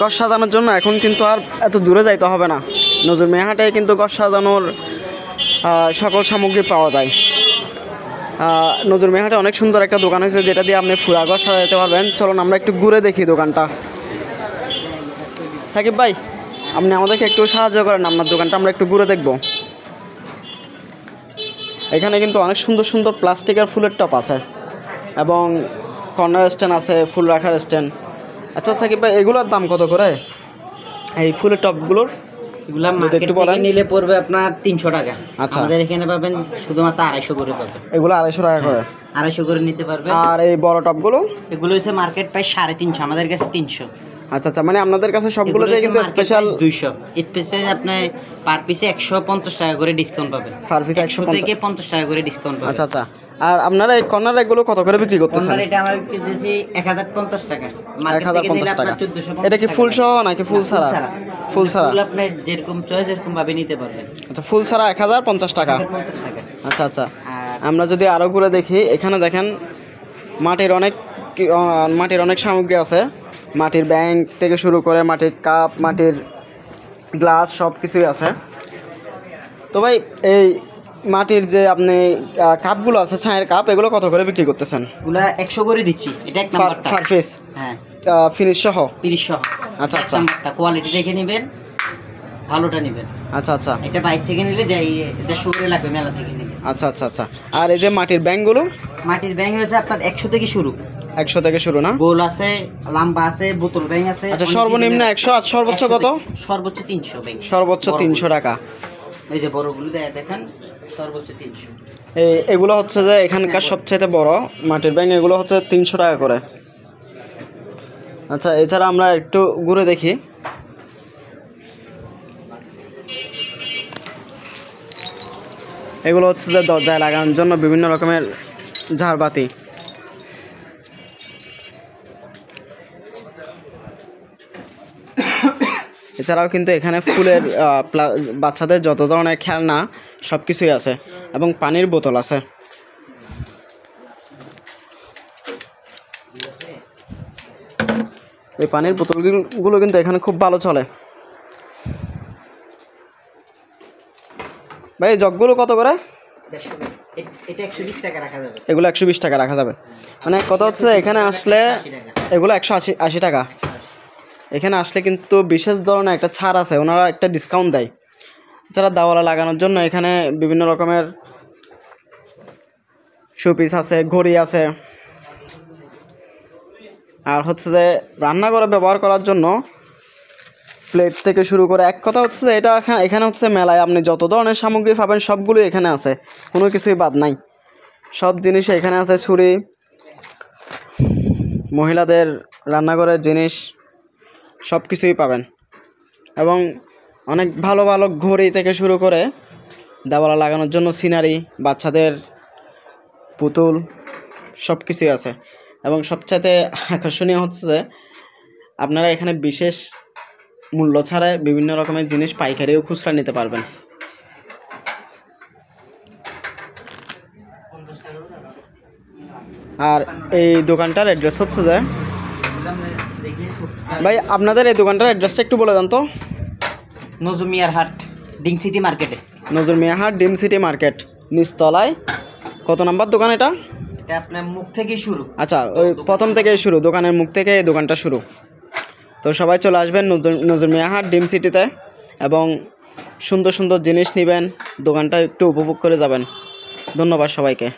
ঘর সাজানোর জন্য এখন কিন্তু আর এত দূরে যাইতে হবে না, নজরুল মিয়া হাটে কিন্তু ঘর সাজানোর সকল সামগ্রী পাওয়া যায়। নজরুল মিয়া হাটে অনেক সুন্দর একটা দোকান হয়েছে যেটা দিয়ে আপনি পুরা ঘর সাজাতে পারবেন। চলুন আমরা একটু ঘুরে দেখি দোকানটা। সাকিব ভাই, আপনি আমাদেরকে একটু সাহায্য করেন, আপনার দোকানটা আমরা একটু ঘুরে দেখব। এখানে কিন্তু অনেক সুন্দর সুন্দর প্লাস্টিকের ফুলের টপ আছে এবং কর্নার স্ট্যান্ড আছে, ফুল রাখার স্ট্যান্ড। আচ্ছা সাকিব ভাই, এগুলোর দাম কত করে এই ফুলের টপগুলোর? এগুলা মার্কেট থেকে নিলে পড়বে আপনার 300 টাকা। আচ্ছা, আমাদের এখানে পাবেন শুধুমাত্র 250 করে পাবেন। এগুলো 250 টাকা করে? 250 করে নিতে পারবেন। আর এই বড় টপগুলো? এগুলো হচ্ছে মার্কেট প্রাইস 350, আমাদের কাছে 300। আচ্ছা আচ্ছা, মানে আপনাদের কাছে সবগুলোতে কিন্তু স্পেশাল 200। এর পিছে আপনি পার পিসে 150 টাকা করে ডিসকাউন্ট পাবেন। পার পিসে 150 থেকে 50 টাকা করে ডিসকাউন্ট পাবেন। আচ্ছা আচ্ছা। আর আপনারা এই কর্নার এগুলো কত করে বিক্রি করতেছেন? কর্নার এটা আমরা বিক্রি দিছি 1050 টাকা। মার্কেট থেকে নিলে আপনার 1450। এটা কি ফুল সহ নাকি ফুল ছাড়া? ফুল ছাড়া। ফুল আপনি যেরকম চয়েস এরকম ভাবে নিতে পারবেন। আচ্ছা, ফুল ছাড়া 1050 টাকা। 50 টাকা। আচ্ছা আচ্ছা। আমরা যদি আরো ঘুরে দেখি, এখানে দেখেন মাটির অনেক সামগ্রী আছে। মাটির ব্যাংক থেকে শুরু করে মাটির কাপ, মাটির গ্লাস সব কিছুই আছে। তো ভাই, এই মাটির যে আপনি কাপগুলো আছে, ছায়ের কাপ, এগুলো কত করে বিক্রি করতেছেন? এগুলা 100 করে দিচ্ছি। এটা এক নাম্বারটা সারফেস, হ্যাঁ, ফিনিশ সহ। ফিনিশ সহ। আচ্ছা আচ্ছা। নাম্বারটা কোয়ালিটি দেখে নেবেন, ভালোটা নেবেন। আচ্ছা আচ্ছা। এটা বাইরে থেকে নিলে 150 করে লাগবে, মেলা থেকে নিলে। আচ্ছা আচ্ছা আচ্ছা। আর এই যে মাটির ব্যাংকগুলো? মাটির ব্যাংক হচ্ছে আপনার 100 থেকে শুরু। 100 থেকে শুরু না? গোল আছে, লম্বা আছে, বোতল ব্যাংক আছে। আচ্ছা, সর্বনিম্ন 100 আর সর্বোচ্চ কত? সর্বোচ্চ 300 ব্যাংক। সর্বোচ্চ 300 টাকা। এই যে বড়গুলো দেখেন, সর্বোচ্চ 300। এগুলো হচ্ছে যে এখানকার সবচেয়ে বড় মাটির ব্যাংক, এগুলো হচ্ছে 300 টাকা করে। আচ্ছা, এছাড়া আমরা একটু ঘুরে দেখি। এগুলো হচ্ছে যে দরজায় লাগানোর জন্য বিভিন্ন রকমের ঝাড়বাতি। এছাড়াও কিন্তু এখানে ফুলের বাচ্চাদের যত ধরনের খেলনা সব কিছুই আছে এবং পানির বোতল আছে। এই পানির বোতলগুলো কিন্তু এখানে খুব ভালো চলে। ভাই, এই জগগুলো কত করে? এটা 120 টাকা রাখা যাবে। এগুলো 120 টাকা রাখা যাবে। মানে কথা হচ্ছে এখানে আসলে এগুলো 180 টাকা। এখানে আসলে কিন্তু বিশেষ ধরনের একটা ছাড় আছে, ওনারা একটা ডিসকাউন্ট দেয়। এছাড়া দাওয়ালা লাগানোর জন্য এখানে বিভিন্ন রকমের শোপিস আছে, ঘড়ি আছে। আর হচ্ছে যে রান্নাঘরে ব্যবহার করার জন্য প্লেট থেকে শুরু করে, এক কথা হচ্ছে যে এটা এখানে হচ্ছে মেলায় আপনি যত ধরনের সামগ্রী পাবেন সবগুলোই এখানে আছে, কোনো কিছুই বাদ নাই। সব জিনিস এখানে আছে। ছুরি, মহিলাদের রান্নাঘরের জিনিস সব কিছুই পাবেন এবং অনেক ভালো ভালো ঘড়ি থেকে শুরু করে দেওয়ালে লাগানোর জন্য সিনারি, বাচ্চাদের পুতুল সব কিছুই আছে। এবং সবচাইতে আকর্ষণীয় হচ্ছে যে আপনারা এখানে বিশেষ মূল্য ছাড়াই বিভিন্ন রকমের জিনিস পাইকারি ও খুচরা নিতে পারবেন। আর এই দোকানটার অ্যাড্রেস হচ্ছে যে, ভাই আপনাদের এই দোকানটার অ্যাড্রেসটা একটু বলে দেন তো। নজরুল মিয়ার হাট, ডিম সিটি মার্কেটে। নজরুল মিয়া হাট, ডিম সিটি মার্কেট, নিচতলায়। কত নাম্বার দোকান এটা? এটা আপনার মুখ থেকেই শুরু। আচ্ছা, ওই প্রথম থেকেই শুরু, দোকানের মুখ থেকে এই দোকানটা শুরু। তো সবাই চলে আসবেন নজরুল মিয়া হাট, ডিম সিটিতে এবং সুন্দর সুন্দর জিনিস নেবেন, দোকানটা একটু উপভোগ করে যাবেন। ধন্যবাদ সবাইকে।